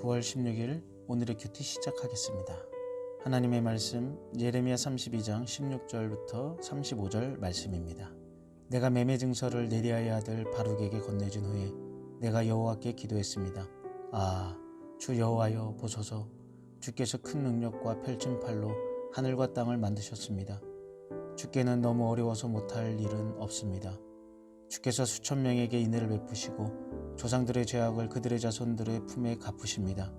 9월 16일 오늘의 큐티 시작하겠습니다. 하나님의 말씀 예레미야 32장 16절부터 35절 말씀입니다. 내가 매매 증서를 네리야의 아들 바룩에게 건네준 후에 내가 여호와께 기도했습니다. 주 여호와여 보소서, 주께서 큰 능력과 펼친 팔로 하늘과 땅을 만드셨습니다. 주께는 너무 어려워서 못할 일은 없습니다. 주께서 수천 명에게 인애를 베푸시고 조상들의 죄악을 그들의 자손들의 품에 갚으십니다.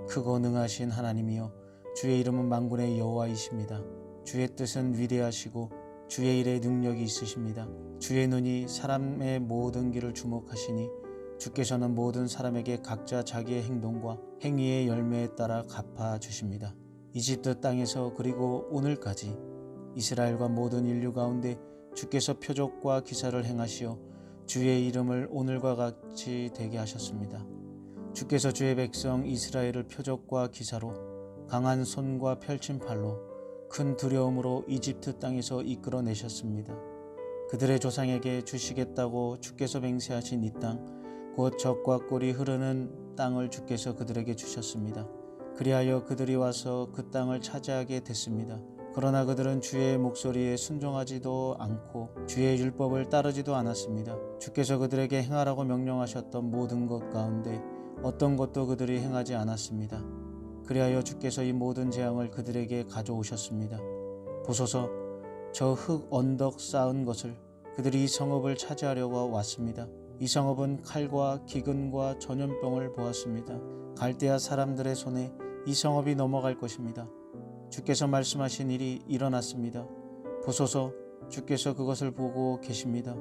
크고 능하신 하나님이여, 주의 이름은 만군의 여호와이십니다. 주의 뜻은 위대하시고 주의 일에 능력이 있으십니다. 주의 눈이 사람의 모든 길을 주목하시니 주께서는 모든 사람에게 각자 자기의 행동과 행위의 열매에 따라 갚아주십니다. 이집트 땅에서 그리고 오늘까지 이스라엘과 모든 인류 가운데 주께서 표적과 기사를 행하시어 주의 이름을 오늘과 같이 되게 하셨습니다. 주께서 주의 백성 이스라엘을 표적과 기사로 강한 손과 펼친 팔로 큰 두려움으로 이집트 땅에서 이끌어내셨습니다. 그들의 조상에게 주시겠다고 주께서 맹세하신 이 땅, 곧 젖과 꿀이 흐르는 땅을 주께서 그들에게 주셨습니다. 그리하여 그들이 와서 그 땅을 차지하게 됐습니다. 그러나 그들은 주의 목소리에 순종하지도 않고 주의 율법을 따르지도 않았습니다. 주께서 그들에게 행하라고 명령하셨던 모든 것 가운데 어떤 것도 그들이 행하지 않았습니다. 그리하여 주께서 이 모든 재앙을 그들에게 가져오셨습니다. 보소서, 저 흙 언덕 쌓은 것을 그들이 이 성읍을 차지하려고 왔습니다. 이 성읍은 칼과 기근과 전염병을 보았습니다. 갈대아 사람들의 손에 이 성읍이 넘어갈 것입니다. 주께서 말씀하신 일이 일어났습니다. 보소서, 주께서 그것을 보고 계십니다.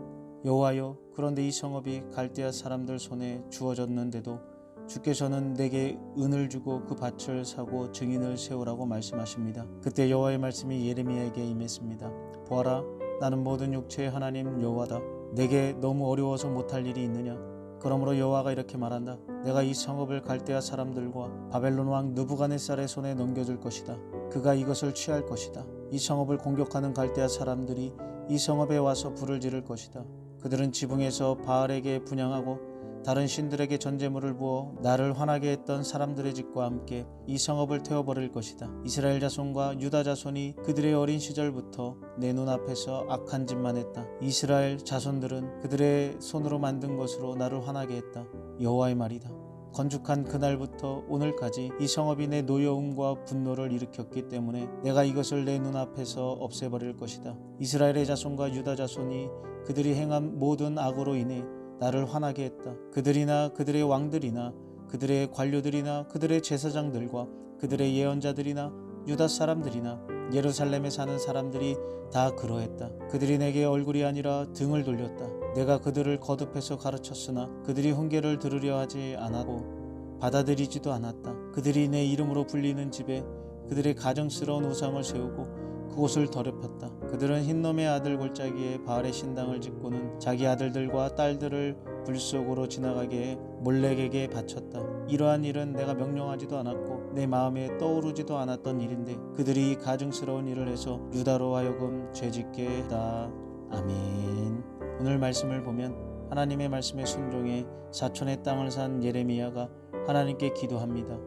여호와여, 그런데 이 성읍이 갈대아 사람들 손에 주어졌는데도 주께서는 내게 은을 주고 그 밭을 사고 증인을 세우라고 말씀하십니다. 그때 여호와의 말씀이 예레미야에게 임했습니다. 보아라, 나는 모든 육체의 하나님 여호와다. 내게 너무 어려워서 못할 일이 있느냐? 그러므로 여호와가 이렇게 말한다. 내가 이 성읍을 갈대아 사람들과 바벨론 왕 느부갓네살의 손에 넘겨줄 것이다. 그가 이것을 취할 것이다. 이 성읍을 공격하는 갈대아 사람들이 이 성읍에 와서 불을 지를 것이다. 그들은 지붕에서 바알에게 분향하고 다른 신들에게 전제물을 부어 나를 화나게 했던 사람들의 집과 함께 이 성읍을 태워버릴 것이다. 이스라엘 자손과 유다 자손이 그들의 어린 시절부터 내 눈앞에서 악한 짓만 했다. 이스라엘 자손들은 그들의 손으로 만든 것으로 나를 화나게 했다. 여호와의 말이다. 건축한 그날부터 오늘까지 이 성읍이 내 노여움과 분노를 일으켰기 때문에 내가 이것을 내 눈앞에서 없애버릴 것이다. 이스라엘의 자손과 유다 자손이 그들이 행한 모든 악으로 인해 나를 화나게 했다. 그들이나 그들의 왕들이나 그들의 관료들이나 그들의 제사장들과 그들의 예언자들이나 유다 사람들이나 예루살렘에 사는 사람들이 다 그러했다. 그들이 내게 얼굴이 아니라 등을 돌렸다. 내가 그들을 거듭해서 가르쳤으나 그들이 훈계를 들으려 하지 않았고 받아들이지도 않았다. 그들이 내 이름으로 불리는 집에 그들의 가증스러운 우상을 세우고 그곳을 더럽혔다. 그들은 흰놈의 아들 골짜기에 바알의 신당을 짓고는 자기 아들들과 딸들을 불 속으로 지나가게 해 몰렉에게 바쳤다. 이러한 일은 내가 명령하지도 않았고 내 마음에 떠오르지도 않았던 일인데 그들이 가증스러운 일을 해서 유다로 하여금 죄짓게 했다. 아멘. 오늘 말씀을 보면 하나님의 말씀에 순종해 사촌의 땅을 산 예레미야가 하나님께 기도합니다.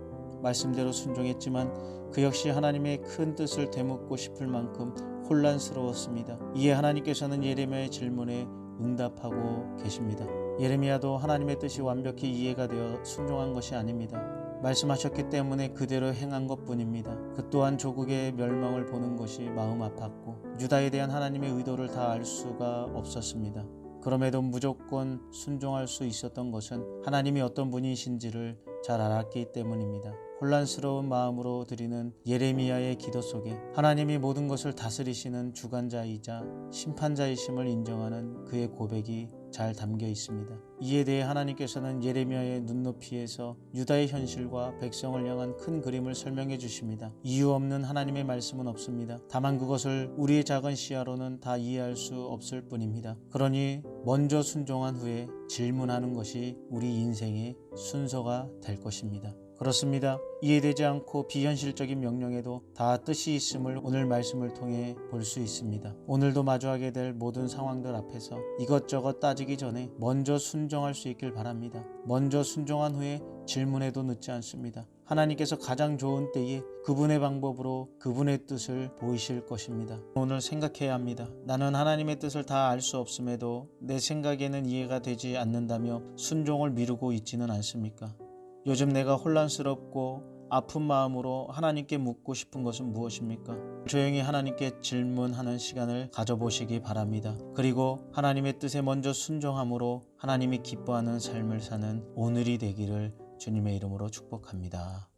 말씀대로 순종했지만 그 역시 하나님의 큰 뜻을 되묻고 싶을 만큼 혼란스러웠습니다. 이에 하나님께서는 예레미야의 질문에 응답하고 계십니다. 예레미야도 하나님의 뜻이 완벽히 이해가 되어 순종한 것이 아닙니다. 말씀하셨기 때문에 그대로 행한 것뿐입니다. 그 또한 조국의 멸망을 보는 것이 마음 아팠고 유다에 대한 하나님의 의도를 다 알 수가 없었습니다. 그럼에도 무조건 순종할 수 있었던 것은 하나님이 어떤 분이신지를 잘 알았기 때문입니다. 혼란스러운 마음으로 드리는 예레미야의 기도 속에 하나님이 모든 것을 다스리시는 주관자이자 심판자이심을 인정하는 그의 고백이 잘 담겨 있습니다. 이에 대해 하나님께서는 예레미야의 눈높이에서 유다의 현실과 백성을 향한 큰 그림을 설명해 주십니다. 이유 없는 하나님의 말씀은 없습니다. 다만 그것을 우리의 작은 시야로는 다 이해할 수 없을 뿐입니다. 그러니 먼저 순종한 후에 질문하는 것이 우리 인생의 순서가 될 것입니다. 그렇습니다. 이해되지 않고 비현실적인 명령에도 다 뜻이 있음을 오늘 말씀을 통해 볼 수 있습니다. 오늘도 마주하게 될 모든 상황들 앞에서 이것저것 따지기 전에 먼저 순종할 수 있길 바랍니다. 먼저 순종한 후에 질문해도 늦지 않습니다. 하나님께서 가장 좋은 때에 그분의 방법으로 그분의 뜻을 보이실 것입니다. 오늘 생각해야 합니다. 나는 하나님의 뜻을 다 알 수 없음에도 내 생각에는 이해가 되지 않는다며 순종을 미루고 있지는 않습니까? 요즘 내가 혼란스럽고 아픈 마음으로 하나님께 묻고 싶은 것은 무엇입니까? 조용히 하나님께 질문하는 시간을 가져보시기 바랍니다. 그리고 하나님의 뜻에 먼저 순종함으로 하나님이 기뻐하는 삶을 사는 오늘이 되기를 주님의 이름으로 축복합니다.